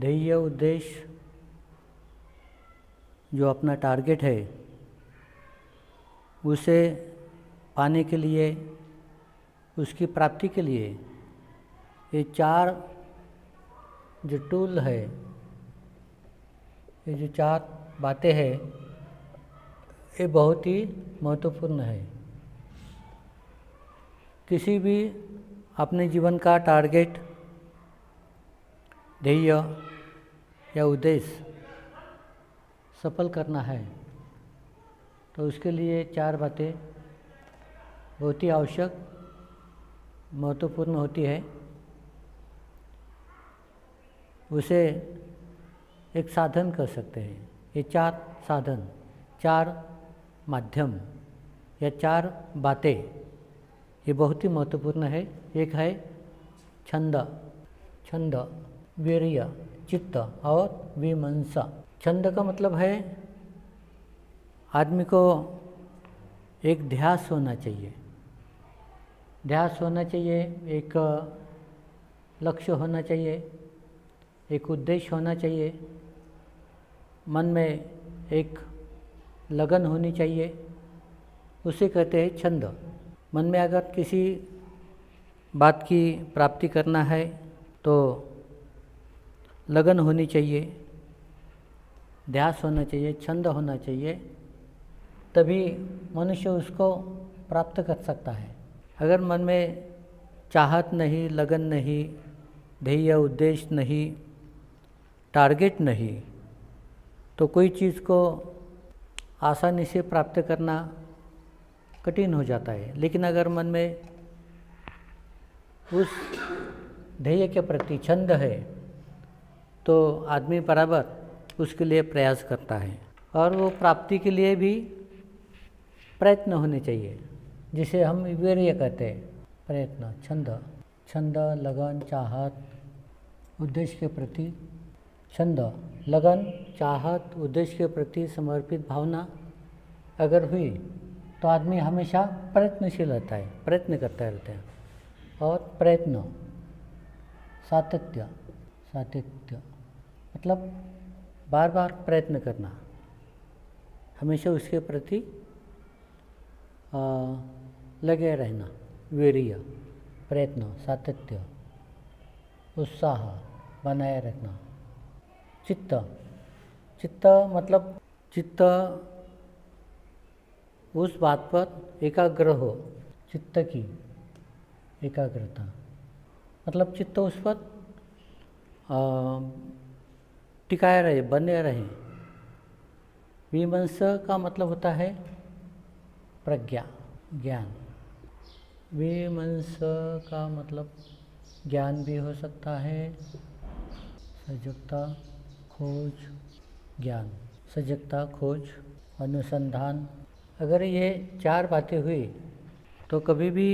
ध्येय उद्देश्य जो अपना टारगेट है उसे पाने के लिए, उसकी प्राप्ति के लिए ये चार जो टूल है, ये जो चार बातें हैं, ये बहुत ही महत्वपूर्ण है। किसी भी अपने जीवन का टारगेट, ध्येय या उद्देश्य सफल करना है तो उसके लिए चार बातें बहुत ही आवश्यक, महत्वपूर्ण होती है। उसे एक साधन कर सकते हैं। ये चार साधन, चार माध्यम या चार बातें, ये बहुत ही महत्वपूर्ण है। एक है छंद, वीर्य, चित्त और विमंसा। छंद का मतलब है आदमी को एक ध्यास होना चाहिए, एक लक्ष्य होना चाहिए, एक उद्देश्य होना चाहिए, मन में एक लगन होनी चाहिए, उसे कहते हैं छंद। मन में अगर किसी बात की प्राप्ति करना है तो लगन होनी चाहिए, ध्यास होना चाहिए, छंद होना चाहिए, तभी मनुष्य उसको प्राप्त कर सकता है। अगर मन में चाहत नहीं, लगन नहीं, ध्येय उद्देश्य नहीं, टारगेट नहीं, तो कोई चीज़ को आसानी से प्राप्त करना कठिन हो जाता है। लेकिन अगर मन में उस ध्येय के प्रति छंद है तो आदमी बराबर उसके लिए प्रयास करता है और वो प्राप्ति के लिए भी प्रयत्न होने चाहिए, जिसे हम वीर्य कहते हैं। प्रयत्न, छंद, लगन, चाहत, उद्देश्य के प्रति छंद, लगन, चाहत, उद्देश्य के प्रति समर्पित भावना अगर हुई तो आदमी हमेशा प्रयत्नशील रहता है, प्रयत्न करता रहता है। और प्रयत्न, सातत्य मतलब बार बार प्रयत्न करना, हमेशा उसके प्रति लगे रहना। वीर्य, प्रयत्न, सातत्य, उत्साह बनाए रखना। चित्त मतलब चित्त उस बात पर एकाग्र हो, चित्त की एकाग्रता मतलब चित्त उस पर टिकाए रहे, बने रहे। विमर्श का मतलब होता है प्रज्ञा, ज्ञान। विमर्श का मतलब ज्ञान भी हो सकता है, सजगता, खोज, ज्ञान, सजगता, खोज, अनुसंधान। अगर ये चार बातें हुई तो कभी भी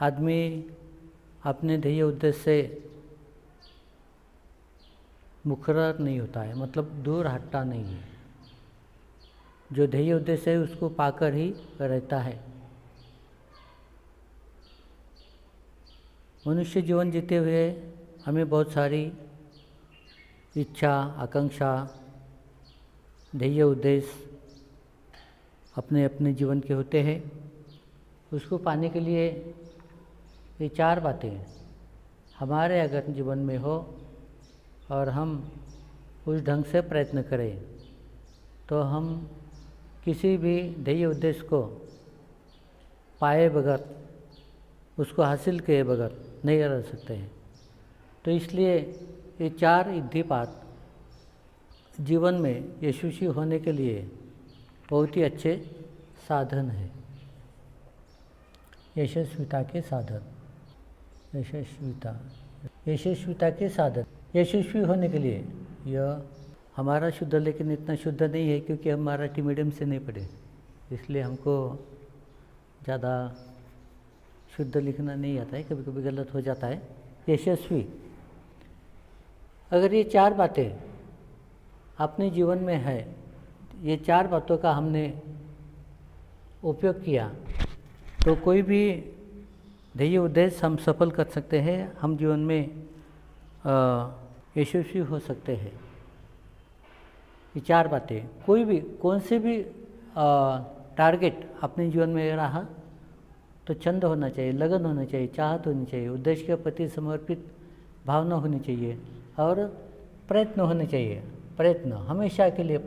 आदमी अपने ध्येय उद्देश्य से मुखर नहीं होता है, मतलब दूर हटता नहीं है। जो ध्येय उद्देश्य है उसको पाकर ही रहता है। मनुष्य जीवन जीते हुए हमें बहुत सारी इच्छा, आकांक्षा, ध्येय उद्देश्य अपने अपने जीवन के होते हैं। उसको पाने के लिए ये चार बातें हमारे अगर जीवन में हो और हम उस ढंग से प्रयत्न करें तो हम किसी भी ध्येय उद्देश्य को पाए बगैर, उसको हासिल किए बगैर नहीं रह सकते हैं। तो इसलिए ये चार इद्धिपात जीवन में यशस्वी होने के लिए बहुत ही अच्छे साधन है। यशस्विता के साधन, यशस्विता के साधन। यशस्वी होने के लिए यह हमारा शुद्ध, लेकिन इतना शुद्ध नहीं है क्योंकि हम मराठी मीडियम से नहीं पढ़े, इसलिए हमको ज़्यादा शुद्ध लिखना नहीं आता है, कभी कभी गलत हो जाता है। यशस्वी, अगर ये चार बातें अपने जीवन में है, ये चार बातों का हमने उपयोग किया तो कोई भी ध्येय उद्देश्य हम सफल कर सकते हैं। हम जीवन में यशस्वी हो सकते हैं। ये 4 बातें, कोई भी कौन से भी टारगेट अपने जीवन में रहा तो छंद होना चाहिए, लगन होना चाहिए, चाहत होनी चाहिए, उद्देश्य के प्रति समर्पित भावना होनी चाहिए और प्रयत्न होने चाहिए। प्रयत्न हमेशा के लिए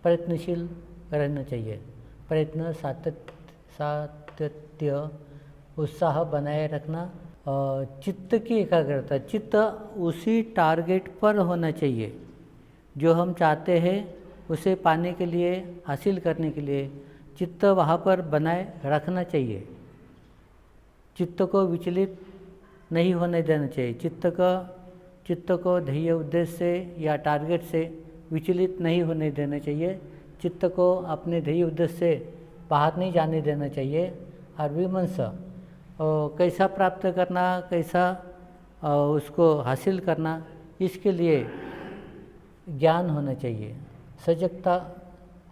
प्रयत्नशील रहना चाहिए। प्रयत्न, सातत्य, उत्साह बनाए रखना, चित्त की एकाग्रता, चित्त उसी टारगेट पर होना चाहिए जो हम चाहते हैं उसे पाने के लिए, हासिल करने के लिए चित्त वहाँ पर बनाए रखना चाहिए। चित्त को विचलित नहीं होने देना चाहिए। चित्त को ध्येय उद्देश्य से या टारगेट से विचलित नहीं होने देना चाहिए। चित्त को अपने ध्येय उद्देश्य से बाहर नहीं जाने देना चाहिए। और विमर्श कैसा प्राप्त करना, कैसा उसको हासिल करना, इसके लिए ज्ञान होना चाहिए, सजगता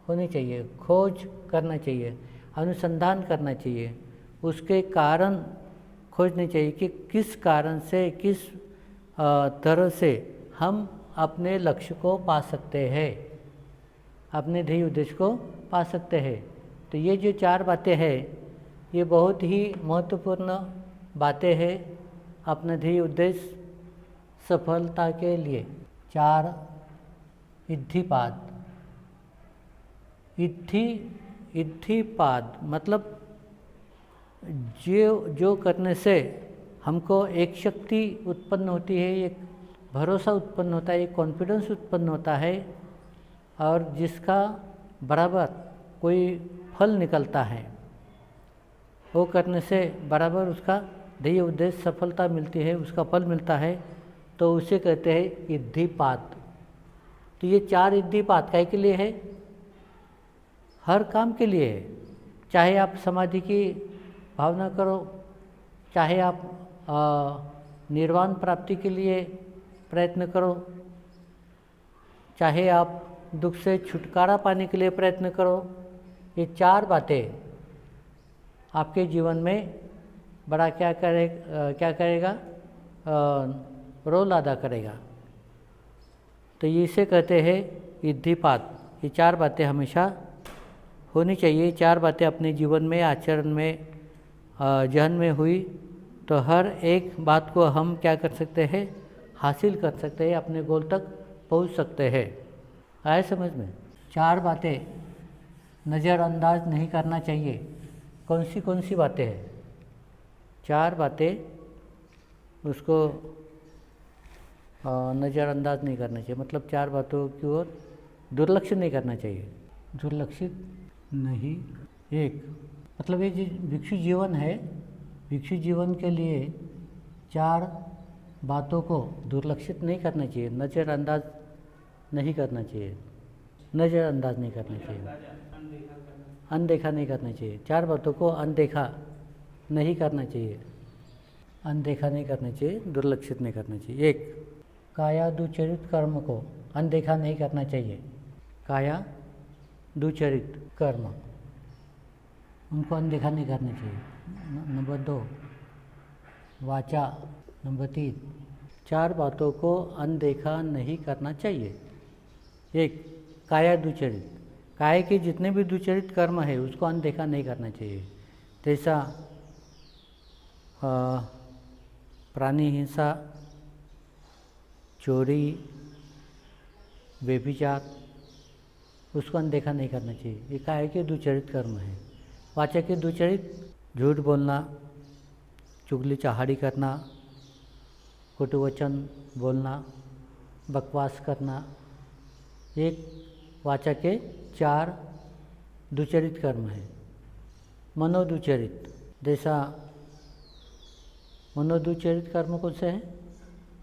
होनी चाहिए, खोज करना चाहिए, अनुसंधान करना चाहिए, उसके कारण खोजने चाहिए कि किस कारण से, किस तरह से हम अपने लक्ष्य को पा सकते हैं, अपने ध्येय उद्देश्य को पा सकते हैं। तो ये जो 4 बातें हैं ये बहुत ही महत्वपूर्ण बातें हैं अपना ध्येय उद्देश्य सफलता के लिए। 4 इद्धिपाद। इद्धिपाद मतलब जो करने से हमको एक शक्ति उत्पन्न होती है, एक भरोसा उत्पन्न होता है, एक कॉन्फिडेंस उत्पन्न होता है और जिसका बराबर कोई फल निकलता है। वो करने से बराबर उसका ध्येय उद्देश्य सफलता मिलती है, उसका फल मिलता है, तो उसे कहते हैं इद्धिपाद। तो ये 4 इद्धिपाद काय के लिए है? हर काम के लिए है। चाहे आप समाधि की भावना करो, चाहे आप निर्वाण प्राप्ति के लिए प्रयत्न करो, चाहे आप दुख से छुटकारा पाने के लिए प्रयत्न करो, ये 4 बातें आपके जीवन में बड़ा क्या करेगा रोल अदा करेगा। तो इसे कहते हैं इद्धिपाद। ये 4 बातें हमेशा होनी चाहिए। 4 बातें अपने जीवन में, आचरण में, जहन में हुई तो हर एक बात को हम क्या कर सकते हैं, हासिल कर सकते हैं, अपने गोल तक पहुंच सकते हैं। आए समझ में? 4 बातें नज़रअंदाज नहीं करना चाहिए। कौन सी बातें हैं? 4 बातें उसको नज़रअंदाज नहीं करना चाहिए, मतलब 4 बातों की ओर दुर्लक्ष्य नहीं करना चाहिए। दुर्लक्षित नहीं। 1 मतलब ये विकसित जीवन है, विकसित जीवन के लिए 4 बातों को दुर्लक्षित नहीं करना चाहिए, नज़रअंदाज नहीं करना चाहिए, नज़रअंदाज नहीं करना चाहिए, अनदेखा नहीं करना चाहिए। 4 बातों को अनदेखा नहीं करना चाहिए, अनदेखा नहीं करना चाहिए, दुर्लक्षित नहीं करना चाहिए। 1 काया दुचरित कर्म को अनदेखा नहीं करना चाहिए। काया दुचरित कर्म, उनको अनदेखा नहीं करना चाहिए। नंबर 2 वाचा। नंबर 3 4 बातों को अनदेखा नहीं करना चाहिए। 1 काया दुचरित, काय के जितने भी दुचरित कर्म है उसको अनदेखा नहीं करना चाहिए। जैसा प्राणी हिंसा, चोरी, व्यभिचार, उसको अनदेखा नहीं करना चाहिए। ये काय के दुचरित कर्म है। वाचा के दुचरित, झूठ बोलना, चुगली चहाड़ी करना, कटुवचन बोलना, बकवास करना, एक वाचा के 4 दुचरित कर्म है। मनोदुचरित, जैसा मनोदुचरित कर्म कौन से हैं?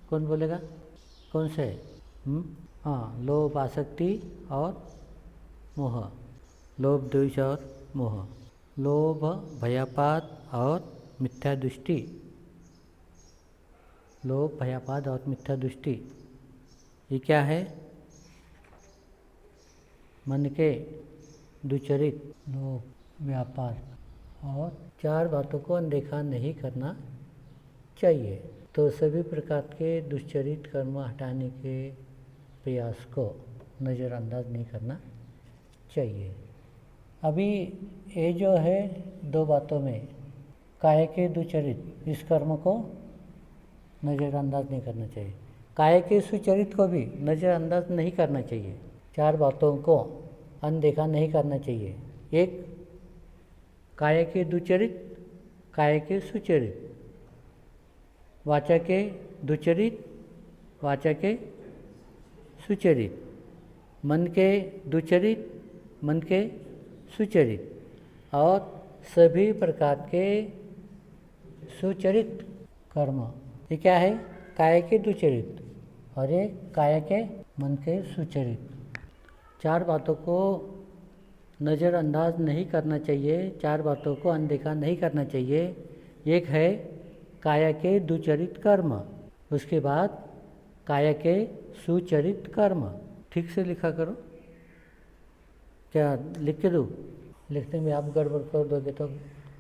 कौन बोलेगा? कौन से है? हाँ, लोभ, आसक्ति और मोह। लोभ, द्वेष और मोह। लोभ, भयापात और मिथ्या दृष्टि। लोभ, भयापात और मिथ्या दृष्टि, ये क्या है? मन के दुचरित, लोभ, व्यापार और 4 बातों को अनदेखा नहीं करना चाहिए। तो सभी प्रकार के दुष्चरित कर्म हटाने के प्रयास को नज़रअंदाज नहीं करना चाहिए। अभी ये जो है दो बातों में, काया के दुचरित इस कर्म को नज़रअंदाज नहीं करना चाहिए, काया के सुचरित को भी नज़रअंदाज नहीं करना चाहिए। चार बातों को अनदेखा नहीं करना चाहिए। एक, काया के दुचरित, काया के सुचरित, वाचा के दुचरित, वाचा के सुचरित, मन के दुचरित, मन के सुचरित, और सभी प्रकार के सुचरित कर्म। ये क्या है? काया के दुचरित और ये काया के मन के सुचरित। चार बातों को नज़रअंदाज नहीं करना चाहिए, चार बातों को अनदेखा नहीं करना चाहिए। एक है काया के दुचरित कर्म, उसके बाद काया के सुचरित कर्म। ठीक से लिखा करो। क्या लिख के दूँ? लिखने में आप गड़बड़ कर दोगे तो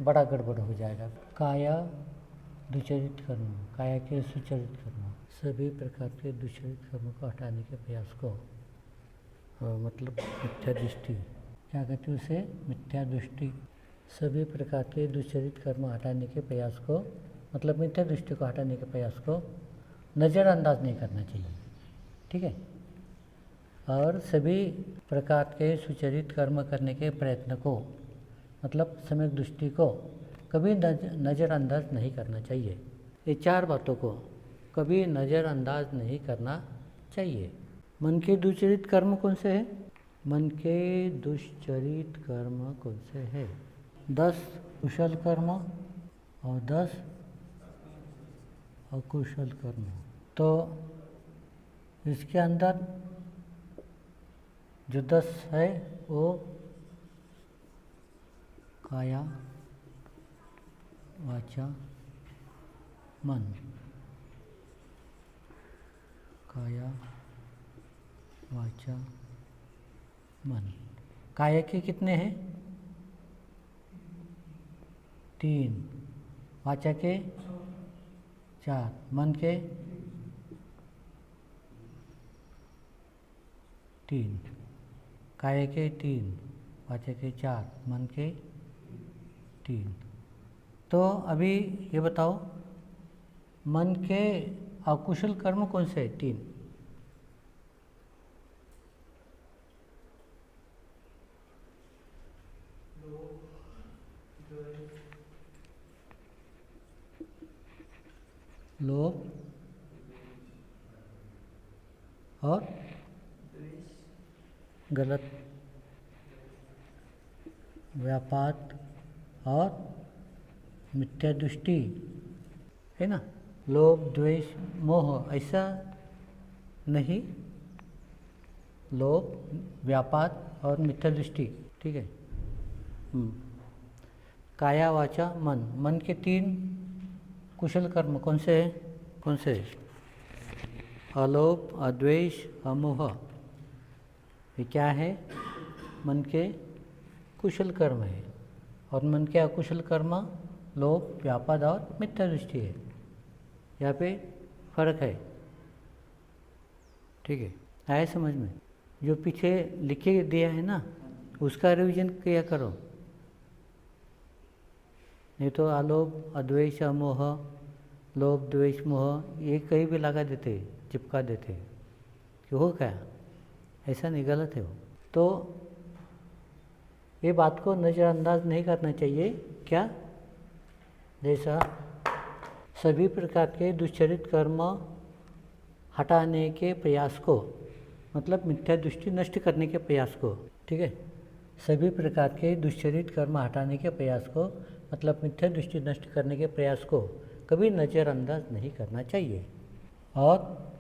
बड़ा गड़बड़ हो जाएगा। काया दुचरित कर्म, काया के सुचरित कर्म, सभी प्रकार के दुचरित कर्म को हटाने के प्रयास को, मतलब मिथ्या दृष्टि, क्या कहते हैं उसे? मिथ्या दृष्टि। सभी प्रकार के दुचरित कर्म हटाने के प्रयास को, मतलब मिथ्या दृष्टि को हटाने के प्रयास को नज़रअंदाज नहीं करना चाहिए। ठीक है। और सभी प्रकार के सुचरित कर्म करने के प्रयत्न को, मतलब सम्यक दृष्टि को कभी नज़रअंदाज नहीं करना चाहिए। ये चार बातों को कभी नज़रअंदाज नहीं करना चाहिए। मन के दुष्चरित कर्म कौन से हैं? मन के दुष्चरित कर्म कौन से हैं? 10 कुशल कर्म और 10 अकुशल कर्म। तो इसके अंदर जो 10 है वो काया, वाचा, मन। काया, वाचा, मन। काया के कितने हैं? 3, वाचा के 4, मन के 3, काया के 3, वाचा के 4, मन के 3। तो अभी ये बताओ, मन के अकुशल कर्म कौन से हैं? 3। लोभ और गलत, व्यापाद और मिथ्या दृष्टि, है ना? लोभ, द्वेष, मोह, ऐसा नहीं, लोभ, व्यापाद और मिथ्या दृष्टि। ठीक है। काया, वाचा, मन। मन के 3 कुशल कर्म कौन से हैं? कौन से? अलोभ, अद्वेष, अमोह। ये क्या है? मन के कुशल कर्म है। और मन के अकुशल कर्म लोभ, व्यापाद और मिथ्या दृष्टि है। यहाँ पे फर्क है। ठीक है, आया समझ में? जो पीछे लिखे दिया है ना, उसका रिवीजन किया करो। नहीं तो अलोभ, अद्वेष, अमोह, लोभ, द्वेष, मोह ये कहीं भी लगा देते, चिपका देते कि हो क्या? ऐसा नहीं, गलत है वो। तो ये बात को नज़रअंदाज नहीं करना चाहिए। क्या? जैसा सभी प्रकार के दुष्चरित कर्म हटाने के प्रयास को, मतलब मिथ्या दृष्टि नष्ट करने के प्रयास को। ठीक है। सभी प्रकार के दुष्चरित कर्म हटाने के प्रयास को, मतलब मिथ्या दृष्टि नष्ट करने के प्रयास को कभी नज़रअंदाज नहीं करना चाहिए। और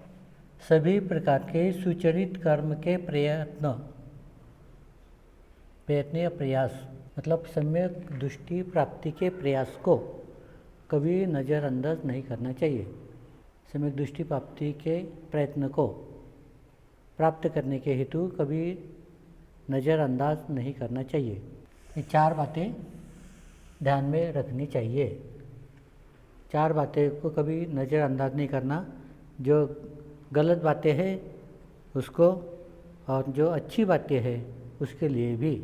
सभी प्रकार के सुचरित कर्म के प्रयत्न या प्रयास, मतलब सम्यक दृष्टि प्राप्ति के प्रयास को कभी नज़रअंदाज नहीं करना चाहिए। सम्यक दृष्टि प्राप्ति के प्रयत्न को प्राप्त करने के हेतु कभी नज़रअंदाज नहीं करना चाहिए। ये 4 बातें ध्यान में रखनी चाहिए। चार बातें को कभी नज़रअंदाज नहीं करना। जो गलत बातें हैं उसको, और जो अच्छी बातें हैं उसके लिए भी।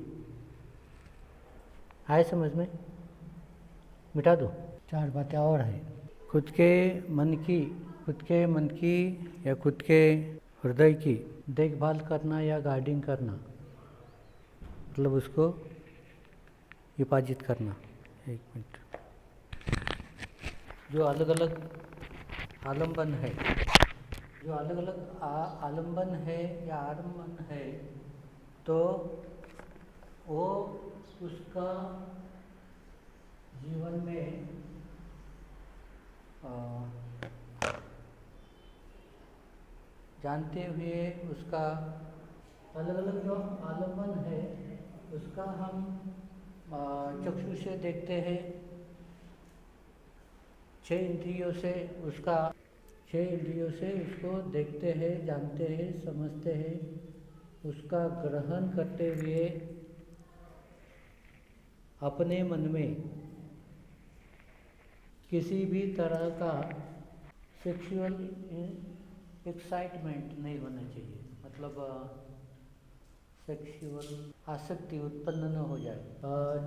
आए समझ में? मिटा दो। चार बातें और हैं। खुद के मन की या खुद के हृदय की देखभाल करना या गार्डिंग करना, मतलब उसको हिफाजत करना। एक मिनट। जो अलग अलग आलम्बन है, आलम्बन है या आलम्बन है, तो वो उसका जीवन में जानते हुए उसका अलग अलग जो आलम्बन है उसका हम चक्षु से देखते हैं, छह इंद्रियों से उसको देखते हैं, जानते हैं, समझते हैं, उसका ग्रहण करते हुए अपने मन में किसी भी तरह का सेक्सुअल एक्साइटमेंट नहीं होना चाहिए, मतलब सेक्सुअल आसक्ति उत्पन्न न हो जाए।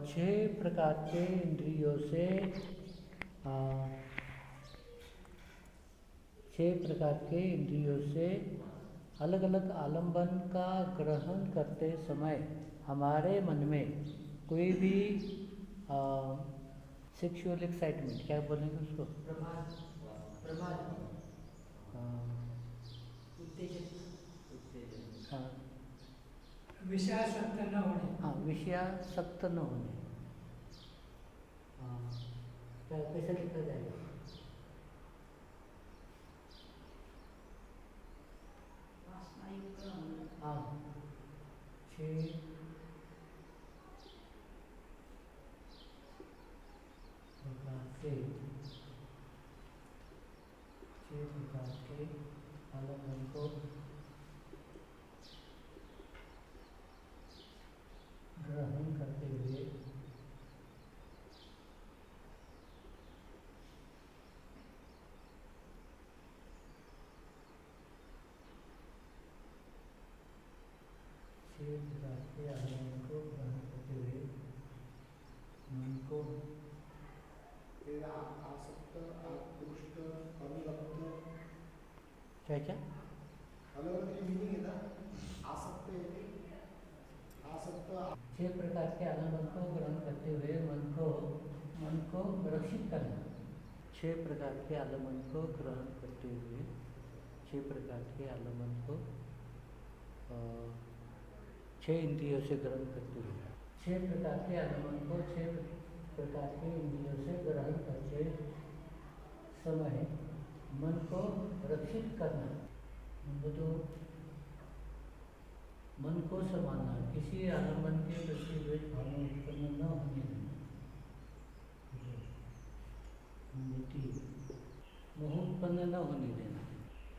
छह प्रकार के इंद्रियों से अलग अलग आलम्बन का ग्रहण करते समय हमारे मन में कोई भी सेक्सुअल एक्साइटमेंट, क्या बोलेंगे उसको, विषयासक्त न होने। हाँ, विषयासक्त न होने। क्या कैसे लिखा जाएगा? हाँ, छह प्रकार के आलम्बन को ग्रहण करते हुए मन को आसक्त, आकृष्ट, अनुरक्त, क्या क्या अलग अलग मीनिंग है ना। आसक्त छह प्रकार के आलम्बन को ग्रहण करते हुए मन को रक्षित करना। छह प्रकार के आलम्बन को ग्रहण करते हुए, छह प्रकार के आलम्बन को छह इंद्रियों से ग्रहण करते हुए, छह प्रकार के आलम्बन को छह प्रकार के इंद्रियों से ग्रहण करते समय मन को रक्षित करना, मतलब मन को संभालना, किसी आलम्बन के प्रति द्वेष भावना उत्पन्न न होने देना, मोह उत्पन्न न होने देना,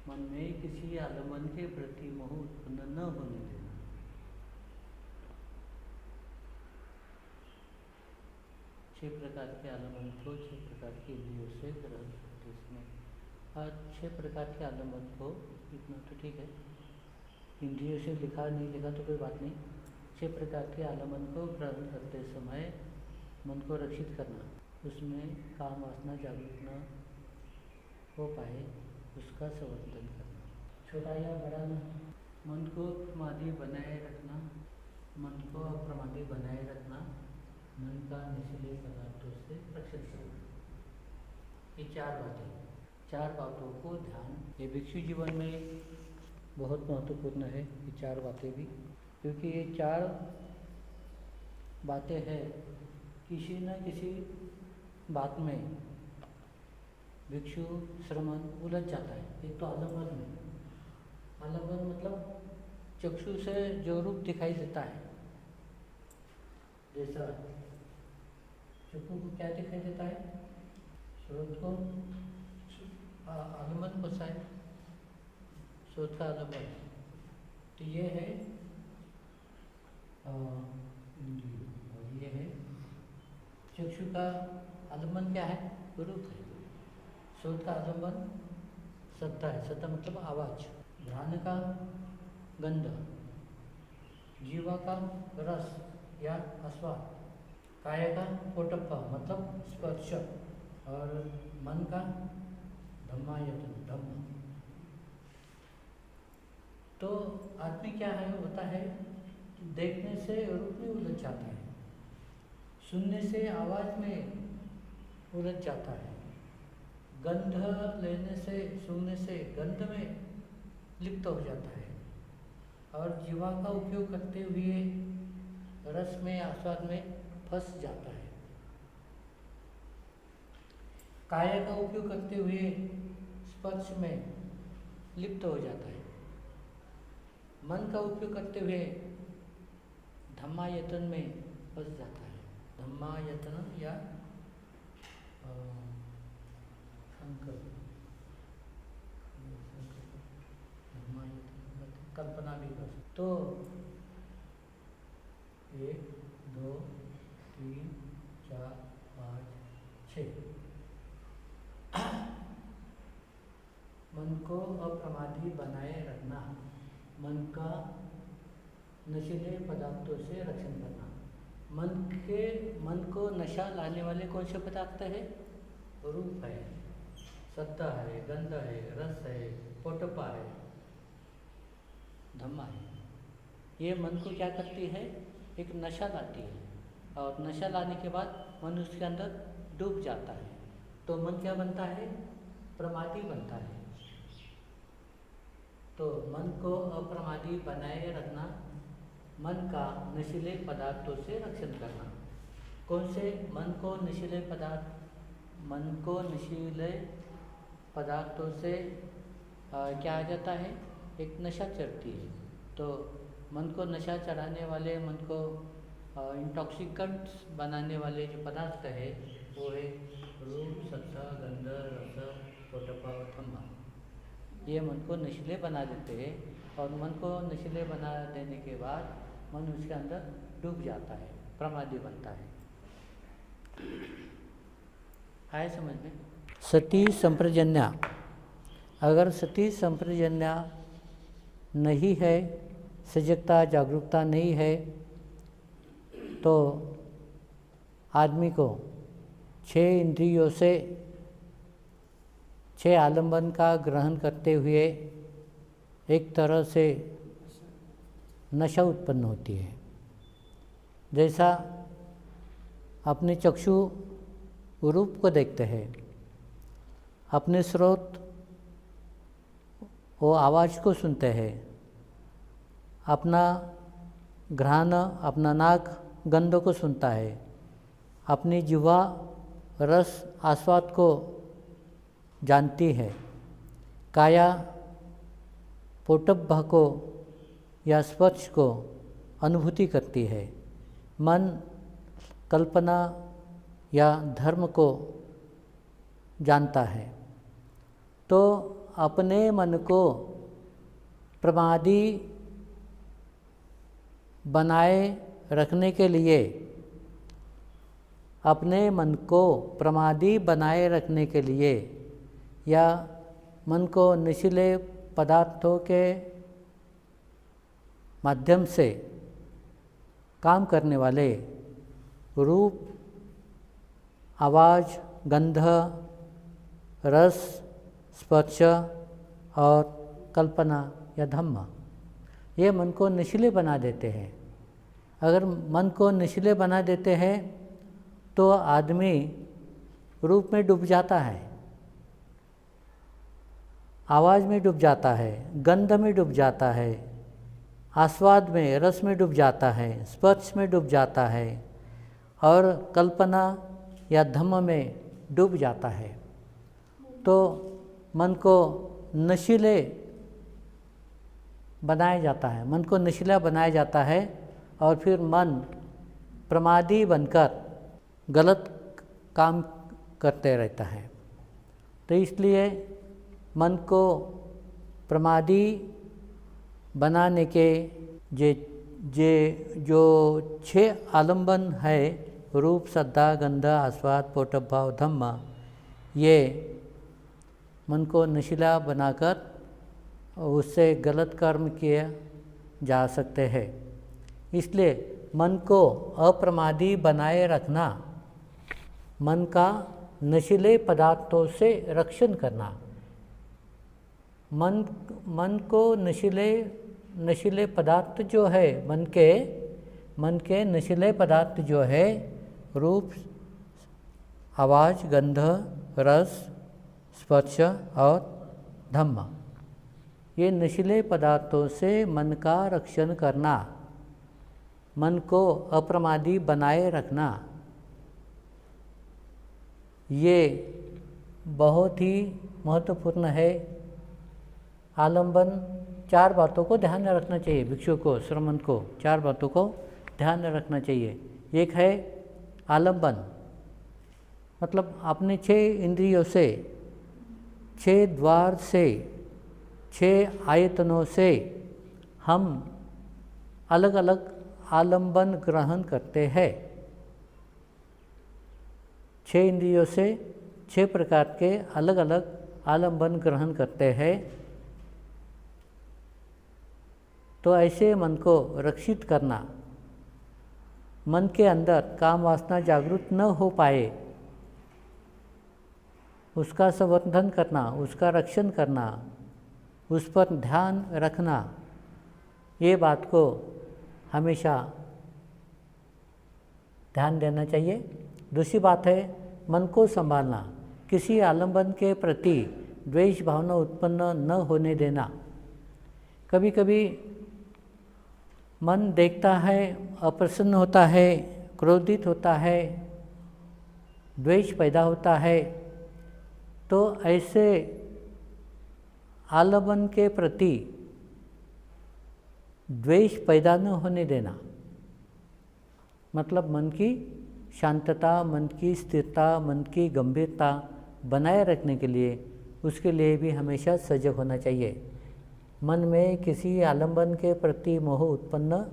मन में किसी आलम्बन के प्रति मोह उत्पन्न न होने देना। छह प्रकार के आलम्बन को छह प्रकार के इंद्रियों से ग्रहण करते समय, छह प्रकार के आलम्बन को, इतना तो ठीक है, इंद्रियों से लिखा नहीं लिखा तो कोई बात नहीं। छह प्रकार के आलम्बन को ग्रहण करते समय मन को रक्षित करना, उसमें काम वासना जागृत न हो पाए उसका संवर्धन करना, छोटा या बड़ा न, मन को समाधि बनाए रखना, मन को अप्रमादी बनाए रखना, मन का नशीले पदार्थों से रक्षित करना। ये चार बातों को ध्यान, ये भिक्षु जीवन में बहुत महत्वपूर्ण है ये चार बातें भी, क्योंकि ये चार बातें हैं, किसी न किसी बात में भिक्षु श्रमण उलझ जाता है। एक तो आलम्बन में, आलम्बन मतलब चक्षु से जो रूप दिखाई देता है, जैसा चक्षु को क्या दिखाई देता है, स्रोत को आलम्बन बसा है, स्रोत का आलम्बन, तो ये है और ये है चक्षु का आलम्बन, क्या है, रूप है। श्रोत का आलम्बन सत्ता है, सत्ता मतलब आवाज। घ्राण का गंध, जीवा का रस या आस्वाद, काया का पोटप्पा मतलब स्पर्श, और मन का धम्मायतन धम्म। तो आदमी क्या है होता है, देखने से रूप में उलझ जाता है, सुनने से आवाज में उलझ जाता है, गंध लेने से सुनने से गंध में लिप्त हो जाता है, और जीवा का उपयोग करते हुए रस में आस्वाद में फंस जाता है, काया का उपयोग करते हुए स्पर्श में लिप्त हो जाता है, मन का उपयोग करते हुए धम्मायतन में फंस जाता है। धम्मायतन या कल्पना भी कर। तो 1 2 3 4 5 6 मन को अप्रमादी बनाए रखना, मन का नशीले पदार्थों से रक्षण करना। मन को नशा लाने वाले कौन से पदार्थ है? रूप है, सत्ता है, गंध है, रस है, पोटपा है, धम्मा है। ये मन को क्या करती है? एक नशा लाती है, और नशा लाने के बाद मन उसके अंदर डूब जाता है। तो मन क्या बनता है? प्रमादी बनता है। तो मन को अप्रमादी बनाए रखना, मन का नशीले पदार्थों से रक्षण करना। कौन से? मन को नशीले पदार्थों से क्या आ जाता है? एक नशा चढ़ती है। तो मन को नशा चढ़ाने वाले, मन को इंटॉक्सिकेंट्स बनाने वाले जो पदार्थ है वो है रूप, सत्ता, गंध, रस, पोटपा और धम्मा। ये मन को नशीले बना देते हैं, और मन को नशीले बना देने के बाद मन उसके अंदर डूब जाता है, प्रमादी बनता है। आए समझ में? सती संप्रजन्या, अगर सती संप्रजन्या नहीं है, सजगता जागरूकता नहीं है, तो आदमी को 6 इंद्रियों से 6 आलंबन का ग्रहण करते हुए एक तरह से नशा उत्पन्न होती है। जैसा अपने चक्षु रूप को देखते हैं, अपने स्रोत वो आवाज़ को सुनते हैं, अपना घ्राण, अपना नाक गंध को सुनता है, अपनी जिह्वा रस आस्वाद को जानती है, काया पोटभा को या स्पर्श को अनुभूति करती है, मन कल्पना या धर्म को जानता है। तो अपने मन को प्रमादी बनाए रखने के लिए, अपने मन को प्रमादी बनाए रखने के लिए, या मन को नशीले पदार्थों के माध्यम से काम करने वाले रूप, आवाज़, गंध, रस, स्पर्श और कल्पना या धम्म, ये मन को नशीले बना देते हैं। अगर मन को नशीले बना देते हैं तो आदमी रूप में डूब जाता है, आवाज़ में डूब जाता है, गंध में डूब जाता है, आस्वाद में, रस में डूब जाता है, स्पर्श में डूब जाता है, और कल्पना या धम्म में डूब जाता है। तो मन को नशीले बनाया जाता है, मन को नशीला बनाया जाता है, और फिर मन प्रमादी बनकर गलत काम करते रहता है। तो इसलिए मन को प्रमादी बनाने के जो 6 आलंबन है, रूप, सद्धा, गंध, आस्वाद, पोटभा और धम्मा, ये मन को नशीला बनाकर उससे गलत कर्म किए जा सकते हैं। इसलिए मन को अप्रमादी बनाए रखना, मन का नशीले पदार्थों से रक्षण करना, मन को नशीले पदार्थ जो है, मन के नशीले पदार्थ जो है, रूप, आवाज़, गंध, रस, स्पर्श और धम्म, ये नशीले पदार्थों से मन का रक्षण करना, मन को अप्रमादी बनाए रखना, ये बहुत ही महत्वपूर्ण है। आलंबन 4 बातों को ध्यान में रखना चाहिए भिक्षु को, श्रमण को 4 बातों को ध्यान में रखना चाहिए। एक है आलंबन, मतलब अपने 6 इंद्रियों से, 6 द्वार से, 6 आयतनों से हम अलग अलग आलंबन ग्रहण करते हैं। 6 इंद्रियों से 6 प्रकार के अलग अलग आलंबन ग्रहण करते हैं। तो ऐसे मन को रक्षित करना, मन के अंदर काम वासना जागृत न हो पाए, उसका संवर्धन करना, उसका रक्षण करना, उस पर ध्यान रखना, ये बात को हमेशा ध्यान देना चाहिए। दूसरी बात है मन को संभालना, किसी आलंबन के प्रति द्वेष भावना उत्पन्न न होने देना। कभी कभी मन देखता है, अप्रसन्न होता है, क्रोधित होता है, द्वेष पैदा होता है, तो ऐसे आलंबन के प्रति द्वेष पैदा न होने देना। मतलब मन की शांतता, मन की स्थिरता, मन की गंभीरता बनाए रखने के लिए, उसके लिए भी हमेशा सजग होना चाहिए। मन में किसी आलंबन के प्रति मोह उत्पन्न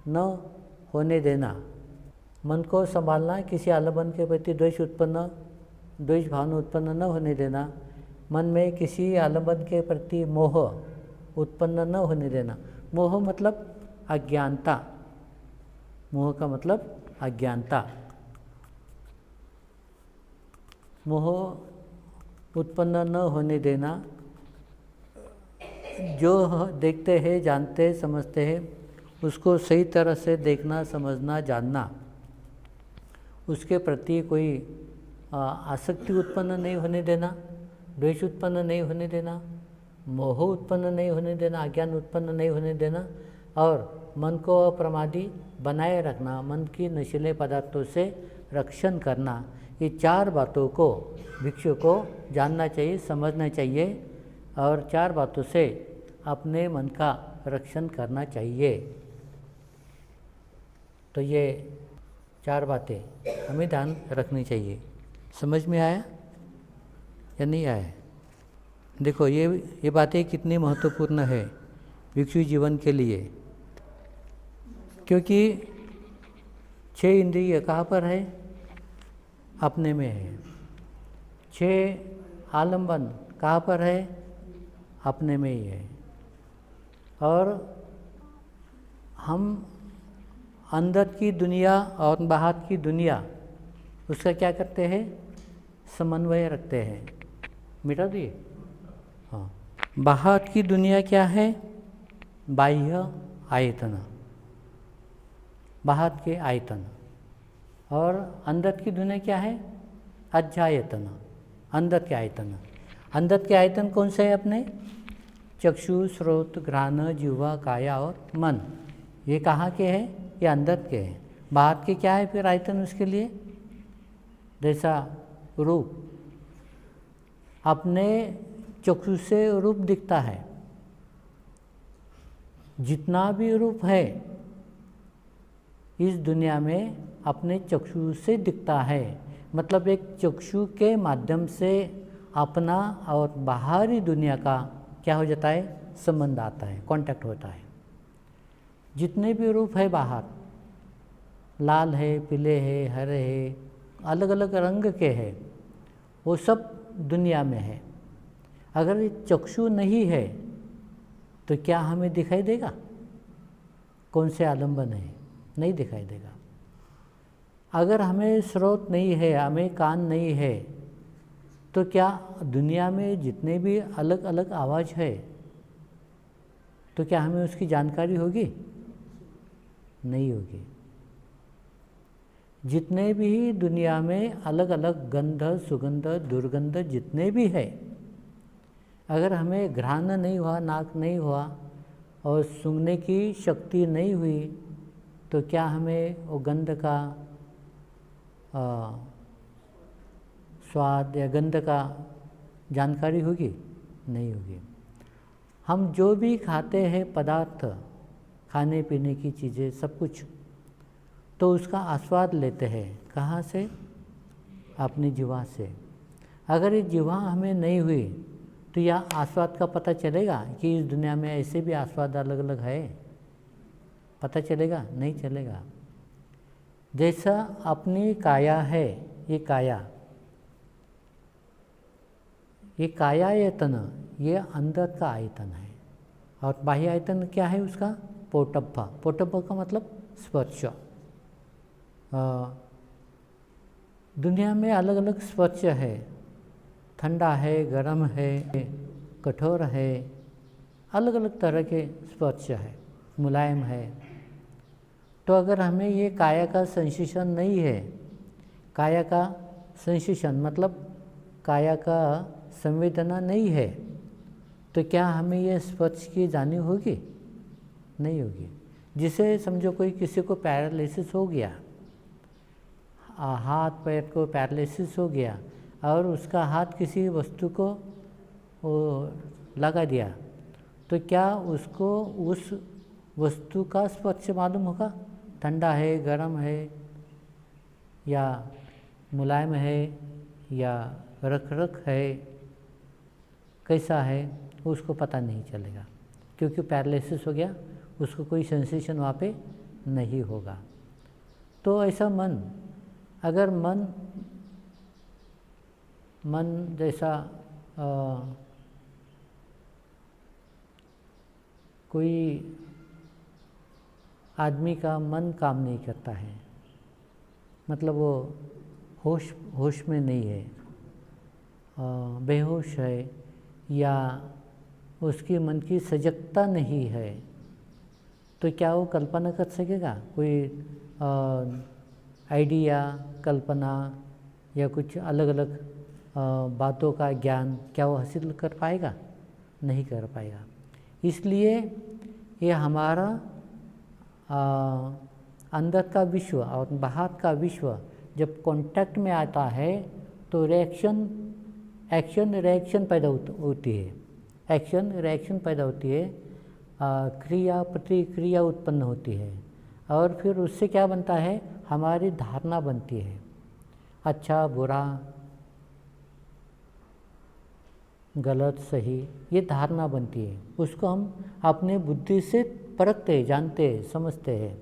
न होने देना, मन को संभालना, किसी आलंबन के प्रति द्वेष भावना उत्पन्न न होने देना, मन में किसी आलंबन के प्रति मोह उत्पन्न न होने देना। मोह मतलब अज्ञानता, मोह का मतलब अज्ञानता। मोह उत्पन्न न होने देना, जो देखते हैं, जानते, समझते हैं, उसको सही तरह से देखना, समझना, जानना, उसके प्रति कोई आसक्ति उत्पन्न नहीं होने देना, द्वेष उत्पन्न नहीं होने देना, मोह उत्पन्न नहीं होने देना, अज्ञान उत्पन्न नहीं होने देना, और मन को अप्रमादी बनाए रखना, मन की नशीले पदार्थों से रक्षण करना। ये 4 बातों को भिक्षु को जानना चाहिए, समझना चाहिए, और 4 बातों से अपने मन का रक्षण करना चाहिए। तो ये 4 बातें हमें ध्यान रखनी चाहिए। समझ में आया या नहीं आया? देखो ये बातें कितनी महत्वपूर्ण है भिक्षु जीवन के लिए, क्योंकि 6 इंद्रिय कहाँ पर है? अपने में है। 6 आलंबन कहाँ पर है? अपने में ही है। और हम अंदर की दुनिया और बाहर की दुनिया, उसका क्या करते हैं? समन्वय रखते हैं। मिटा दिए? हाँ। बाहर की दुनिया क्या है? बाह्य आयतन, बाहर के आयतन। और अंदर की दुनिया क्या है? अध्यायतन, अंदर के आयतन। अंदर के आयतन कौन से है अपने? चक्षु, श्रोत, घ्राण, जिह्वा, काया और मन। ये कहाँ के हैं? ये अंदर के हैं। बाहर के क्या है फिर आयतन उसके लिए? जैसा रूप, अपने चक्षु से रूप दिखता है। जितना भी रूप है इस दुनिया में अपने चक्षु से दिखता है। मतलब एक चक्षु के माध्यम से अपना और बाहरी दुनिया का क्या हो जाता है? संबंध आता है, कांटेक्ट होता है। जितने भी रूप है बाहर, लाल है, पीले है, हरे है, अलग अलग रंग के हैं, वो सब दुनिया में है। अगर ये चक्षु नहीं है तो क्या हमें दिखाई देगा? कौन से आलंबन है? नहीं दिखाई देगा। अगर हमें स्रोत नहीं है, हमें कान नहीं है, तो क्या दुनिया में जितने भी अलग अलग आवाज़ है तो क्या हमें उसकी जानकारी होगी? नहीं होगी। जितने भी दुनिया में अलग अलग गंध, सुगंध, दुर्गंध जितने भी है, अगर हमें घ्राण नहीं हुआ, नाक नहीं हुआ और सूंघने की शक्ति नहीं हुई, तो क्या हमें वो गंध का स्वाद या गंध का जानकारी होगी? नहीं होगी। हम जो भी खाते हैं पदार्थ, खाने पीने की चीज़ें, सब कुछ, तो उसका आस्वाद लेते हैं। कहाँ से? अपनी जीवा से। अगर ये जीवा हमें नहीं हुई तो यह आस्वाद का पता चलेगा कि इस दुनिया में ऐसे भी आस्वाद अलग अलग है? पता चलेगा? नहीं चलेगा। जैसा अपनी काया है, ये कायायतन, ये अंदर का आयतन है। और बाह्य आयतन क्या है उसका? पोटब्बा। पोटब्बा का मतलब स्पर्श। दुनिया में अलग अलग स्पर्श है, ठंडा है, गर्म है, कठोर है, अलग अलग तरह के स्पर्श है, मुलायम है। तो अगर हमें ये काया का संश्लेषण नहीं है, काया का संश्लेषण मतलब काया का संवेदना नहीं है, तो क्या हमें ये स्पर्श की जानी होगी? नहीं होगी। जिसे समझो कोई किसी को पैरालिसिस हो गया, हाथ पैर को पैरालिसिस हो गया और उसका हाथ किसी वस्तु को लगा दिया, तो क्या उसको उस वस्तु का स्पर्श मालूम होगा? ठंडा है, गर्म है, या मुलायम है, या रख है, कैसा है, उसको पता नहीं चलेगा, क्योंकि पैरालिसिस हो गया, उसको कोई सेंसेशन वहाँ पे नहीं होगा। तो ऐसा मन, अगर मन जैसा कोई आदमी का मन काम नहीं करता है, मतलब वो होश में नहीं है, बेहोश है, या उसकी मन की सजगता नहीं है, तो क्या वो कल्पना कर सकेगा? कोई आइडिया, कल्पना या कुछ अलग अलग बातों का ज्ञान क्या वो हासिल कर पाएगा? नहीं कर पाएगा। इसलिए ये हमारा अंदर का विश्व और बाहर का विश्व जब कांटेक्ट में आता है तो एक्शन रिएक्शन पैदा होती है, एक्शन रिएक्शन पैदा होती है, क्रिया प्रतिक्रिया उत्पन्न होती है, और फिर उससे क्या बनता है? हमारी धारणा बनती है, अच्छा बुरा, गलत सही, ये धारणा बनती है। उसको हम अपने बुद्धि से परखते, जानते, समझते हैं।